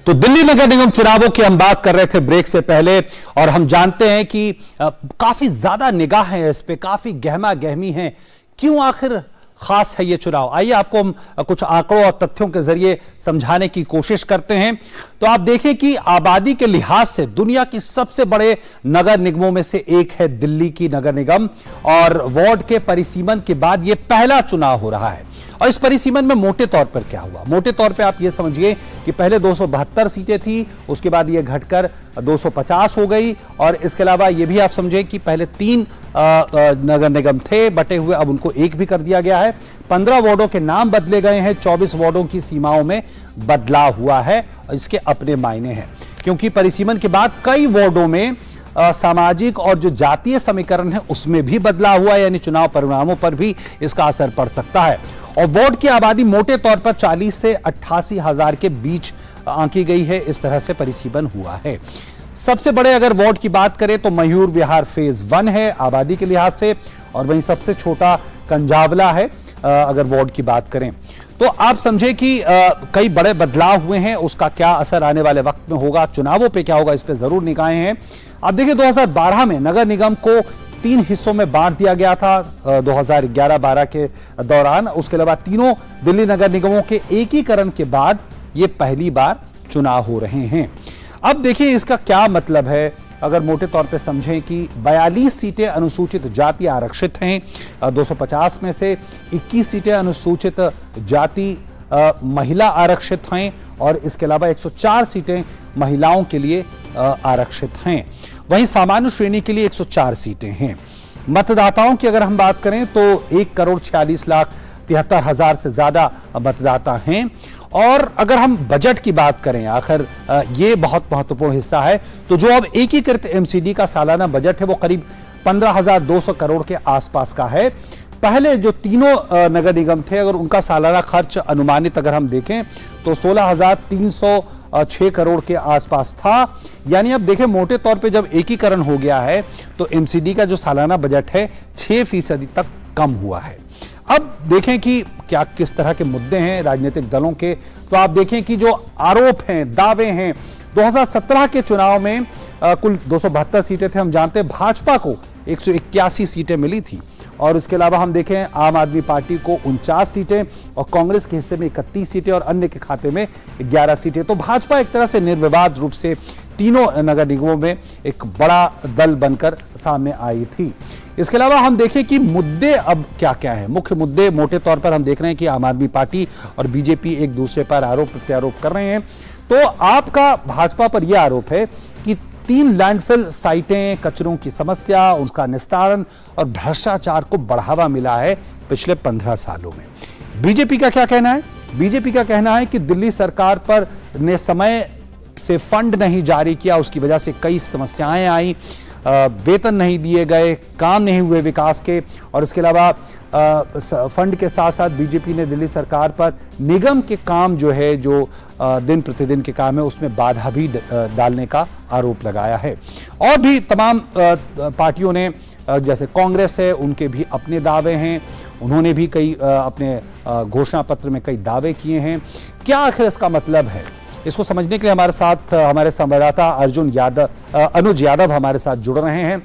तो दिल्ली नगर निगम चुनावों की हम बात कर रहे थे ब्रेक से पहले, और हम जानते हैं कि काफी ज्यादा निगाह है इस पे, काफी गहमा गहमी है। क्यों आखिर खास है ये चुनाव? आइए आपको हम कुछ आंकड़ों और तथ्यों के जरिए समझाने की कोशिश करते हैं। तो आप देखें कि आबादी के लिहाज से दुनिया की सबसे बड़े नगर निगमों में से एक है दिल्ली की नगर निगम, और वार्ड के परिसीमन के बाद ये पहला चुनाव हो रहा है। और इस परिसीमन में मोटे तौर पर क्या हुआ? मोटे तौर पे आप ये समझिए कि पहले 272 सीटें थी, उसके बाद ये घटकर 250 हो गई, और इसके अलावा ये भी आप समझें कि पहले 3 नगर निगम थे बटे हुए, अब उनको 1 भी कर दिया गया है। 15 वार्डों के नाम बदले गए हैं, 24 वार्डों की सीमाओं में बदलाव हुआ है। इसके अपने मायने हैं, क्योंकि परिसीमन के बाद कई वार्डों में सामाजिक और जो जातीय समीकरण है उसमें भी बदलाव हुआ, यानी चुनाव परिणामों पर भी इसका असर पड़ सकता है। और वार्ड की आबादी मोटे तौर पर 40 से 88 हजार के बीच आंकी गई है। इस तरह से परिसीमन हुआ है। सबसे बड़े अगर वार्ड की बात करें तो मयूर विहार फेज 1 है आबादी के लिहाज से, और वहीं सबसे छोटा कंजावला है अगर वार्ड की बात करें। तो आप समझे कि कई बड़े बदलाव हुए हैं, उसका क्या असर आने वाले वक्त में होगा, चुनावों पे क्या होगा, इस पे जरूर निगाहें हैं। आप देखिए 2012 में नगर निगम को 3 हिस्सों में बांट दिया गया था 2011-12 के दौरान। उसके अलावा तीनों दिल्ली नगर निगमों के एकीकरण के बाद ये पहली बार चुनाव हो रहे हैं। अब देखिए इसका क्या मतलब है, अगर मोटे तौर पे समझें कि 42 सीटें अनुसूचित जाति आरक्षित हैं, 250 में से 21 सीटें अनुसूचित जाति महिला आरक्षित हैं, और इसके अलावा 104 सीटें महिलाओं के लिए आरक्षित हैं। वहीं सामान्य श्रेणी के लिए 104 सीटें हैं। मतदाताओं की अगर हम बात करें तो 1,46,73,000 से ज्यादा मतदाता हैं। और अगर हम बजट की बात करें, आखिर ये बहुत महत्वपूर्ण हिस्सा है, तो जो अब एकीकृत एमसीडी का सालाना बजट है वो करीब 15,200 करोड़ के आसपास का है। पहले जो तीनों नगर निगम थे, अगर उनका सालाना खर्च अनुमानित अगर हम देखें तो 16,306 करोड़ के आसपास था। यानी अब देखें मोटे तौर पे जब एकीकरण हो गया है तो एमसीडी का जो सालाना बजट है 6% तक कम हुआ है। अब देखें कि क्या किस तरह के मुद्दे हैं राजनीतिक दलों के। तो आप देखें कि जो आरोप हैं, दावे हैं, 2017 के चुनाव में कुल 272 सीटें थे। हम जानते हैं भाजपा को 181 सीटें मिली थी, और इसके अलावा हम देखें आम आदमी पार्टी को 49 सीटें, और कांग्रेस के हिस्से में 31 सीटें, और अन्य के खाते में 11 सीटें। तो भाजपा एक तरह से निर्विवाद रूप से तीनों नगर निगमों में एक बड़ा दल बनकर सामने आई थी। इसके अलावा हम देखें कि मुद्दे अब क्या क्या है। मुख्य मुद्दे मोटे तौर पर हम देख रहे हैं कि आम आदमी पार्टी और बीजेपी एक दूसरे पर आरोप प्रत्यारोप कर रहे हैं। तो आपका भाजपा पर यह आरोप है कि 3 लैंडफिल साइटें, कचरों की समस्या, उनका निस्तारण और भ्रष्टाचार को बढ़ावा मिला है पिछले 15 सालों में। बीजेपी का क्या कहना है? बीजेपी का कहना है कि दिल्ली सरकार पर ने समय से फंड नहीं जारी किया, उसकी वजह से कई समस्याएं आई, वेतन नहीं दिए गए, काम नहीं हुए विकास के, और इसके अलावा फंड के साथ साथ बीजेपी ने दिल्ली सरकार पर निगम के काम जो है, जो दिन प्रतिदिन के काम है, उसमें बाधा भी डालने का आरोप लगाया है। और भी तमाम पार्टियों ने, जैसे कांग्रेस है, उनके भी अपने दावे हैं, उन्होंने भी कई अपने घोषणा पत्र में कई दावे किए हैं। क्या आखिर इसका मतलब है? इसको समझने के लिए हमारे साथ हमारे संवाददाता अनुज यादव हमारे साथ जुड़ रहे हैं।